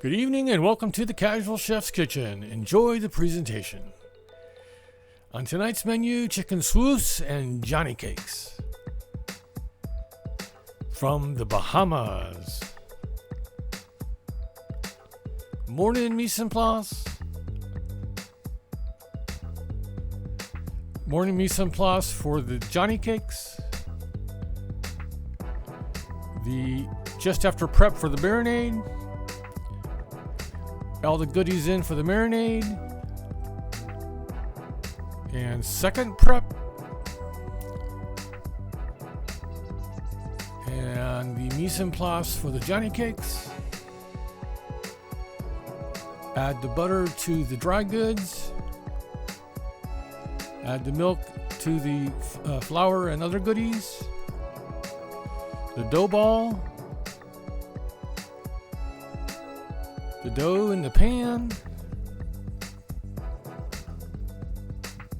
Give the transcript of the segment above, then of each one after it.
Good evening and welcome to the Casual Chef's Kitchen. Enjoy the presentation. On tonight's menu, chicken Souse and Johnny cakes from the Bahamas. Morning mise en place. Morning mise en place for the Johnny cakes. The just after prep for the marinade. All the goodies in for the marinade. And second prep. And the mise en place for the Johnny cakes. Add the butter to the dry goods. Add the milk to the flour and other goodies. The dough ball. The dough in the pan.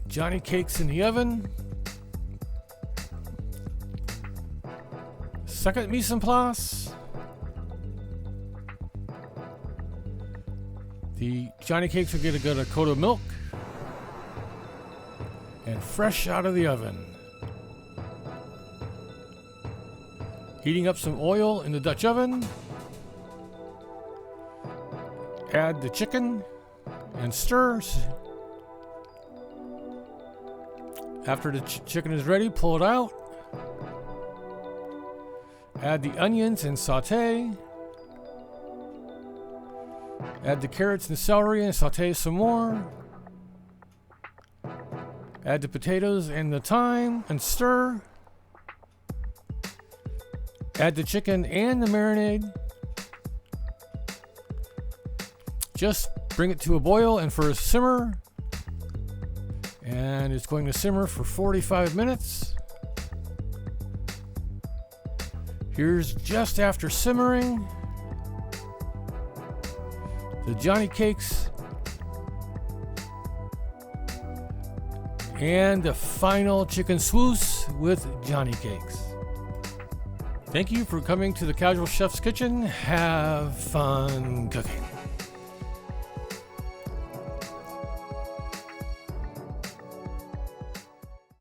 Johnny cakes in the oven. Second mise en place. The Johnny cakes are going to get a coat of milk. And fresh out of the oven. Heating up some oil in the Dutch oven. Add the chicken and stir. After the chicken is ready, pull it out. Add the onions and saute. Add the carrots and celery and saute some more. Add the potatoes and the thyme and stir. Add the chicken and the marinade. Just bring it to a boil and for a simmer. And it's going to simmer for 45 minutes. Here's just after simmering. The Johnny cakes. And the final chicken Souse with Johnny cakes. Thank you for coming to the Casual Chef's Kitchen. Have fun cooking.